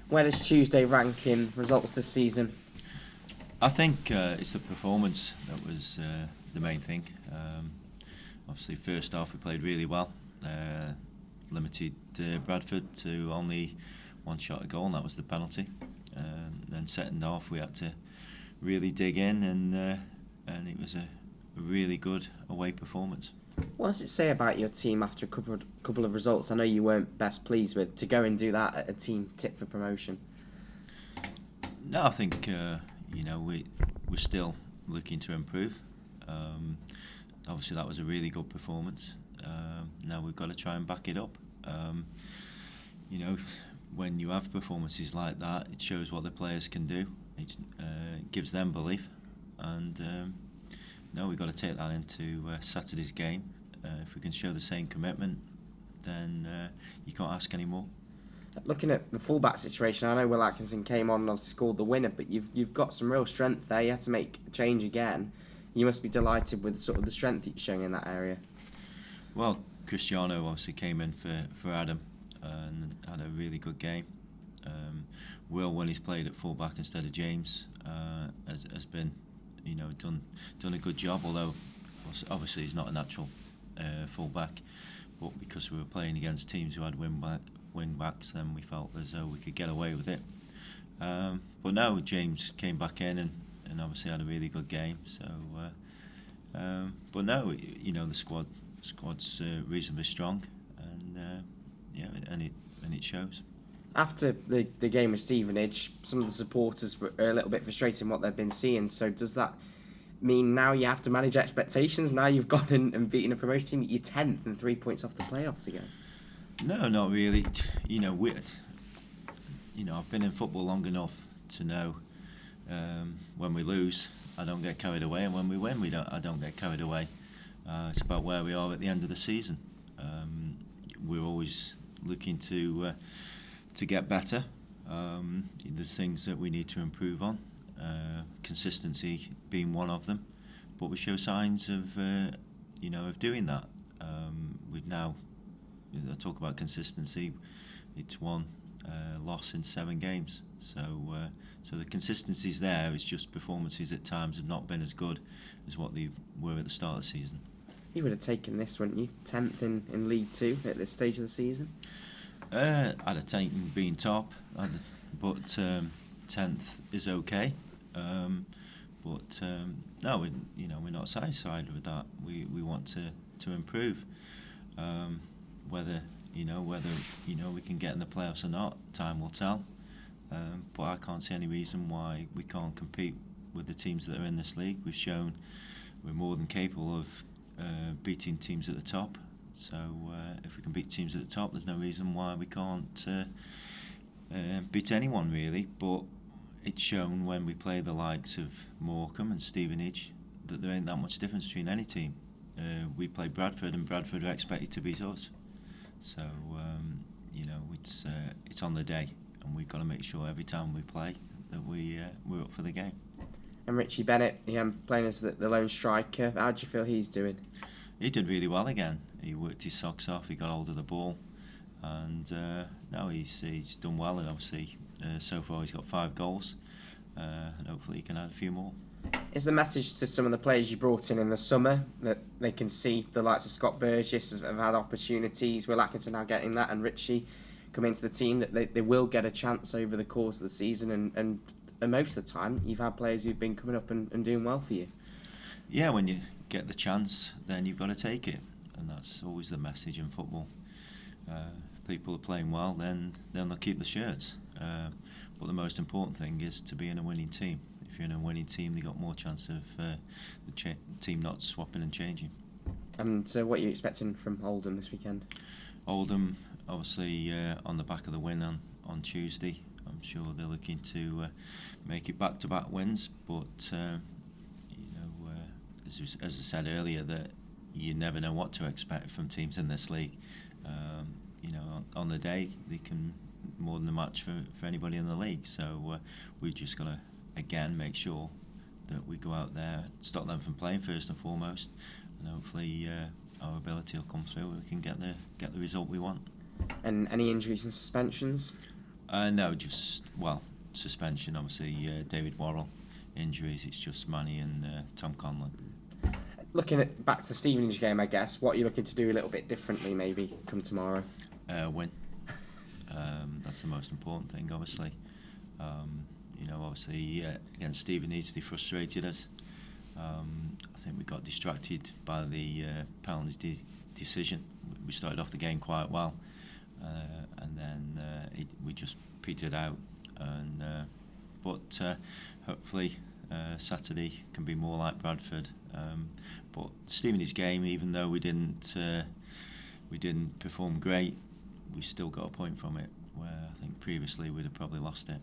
Where does Tuesday rank in results this season? I think it's the performance that was the main thing. Obviously, first half we played really well, limited Bradford to only one shot a goal, and that was the penalty. Then second half we had to really dig in, and it was a really good away performance. What does it say about your team after a couple of results I know you weren't best pleased with, to go and do that at a team tip for promotion? No, I think we're still looking to improve. Obviously, that was a really good performance. Now we've got to try and back it up. When you have performances like that, it shows what the players can do. It gives them belief, and we've got to take that into Saturday's game. If we can show the same commitment, then you can't ask any more. Looking at the fullback situation, I know Will Atkinson came on and scored the winner, but you've got some real strength there. You had to make a change again. You must be delighted with sort of the strength that you're showing in that area. Well, Cristiano obviously came in for Adam and had a really good game. Will, when he's played at fullback instead of James, has been done a good job. Although obviously he's not a natural fullback, but because we were playing against teams who had wing backs, then we felt as though we could get away with it. But now James came back in and obviously had a really good game. So, but now the squad's reasonably strong, and it shows. After the game with Stevenage, some of the supporters were a little bit frustrated in what they've been seeing. So does that mean now you have to manage expectations? Now you've gone and beaten a promotion team, you're 10th and 3 points off the playoffs again. No, not really. I've been in football long enough to know when we lose, I don't get carried away, and when we win, I don't get carried away. It's about where we are at the end of the season. We're always looking to get better. There's things that we need to improve on, consistency being one of them. But we show signs of doing that. We've now, I talk about consistency. It's one loss in 7 games. So the consistency's there. It's just performances at times have not been as good as what they were at the start of the season. You would have taken this, wouldn't you? 10th in League 2 at this stage of the season? I'd have taken being top, but 10th is okay. But no, we're not satisfied with that. We want to improve. Whether we can get in the playoffs or not, time will tell. But I can't see any reason why we can't compete with the teams that are in this league. We've shown we're more than capable of beating teams at the top. So if we can beat teams at the top, there's no reason why we can't beat anyone really. But it's shown when we play the likes of Morecambe and Stevenage that there ain't that much difference between any team. We play Bradford, and Bradford are expected to beat us. So it's on the day, and we've got to make sure every time we play that we're up for the game. And Ritchie Bennett, playing as the lone striker, how do you feel he's doing? He did really well again. He worked his socks off. He got hold of the ball, and now he's done well. And obviously, so far he's got 5 goals, and hopefully he can add a few more. Is the message to some of the players you brought in the summer that they can see the likes of Scott Burgess have had opportunities, Will Atkinson now getting that, and Ritchie coming into the team, that they will get a chance over the course of the season, and most of the time you've had players who've been coming up and doing well for you? Yeah, when you get the chance, then you've got to take it, and that's always the message in football. If people are playing well, then they'll keep the shirts. But the most important thing is to be in a winning team. If you're in a winning team, they've got more chance of the team not swapping and changing. And so what are you expecting from Oldham this weekend? Oldham, obviously, on the back of the win on Tuesday, I'm sure they're looking to make it back-to-back wins. But as I said earlier, that you never know what to expect from teams in this league. On the day, they can more than a match for anybody in the league. So we've just got to, again, make sure that we go out there, stop them from playing first and foremost, and hopefully our ability will come through. We can get the result we want. And any injuries and suspensions? No, just suspension. Obviously, David Worrell injuries. It's just Manny and Tom Conlon. Looking back to the Stevenage game, I guess, what are you looking to do a little bit differently maybe from tomorrow? Win. That's the most important thing, obviously. Obviously against Stevenage, they frustrated us. I think we got distracted by the penalty decision. We started off the game quite well, and then we just petered out. But hopefully Saturday can be more like Bradford. But Stevenage game, even though we didn't perform great, we still got a point from it, where I think previously we'd have probably lost it.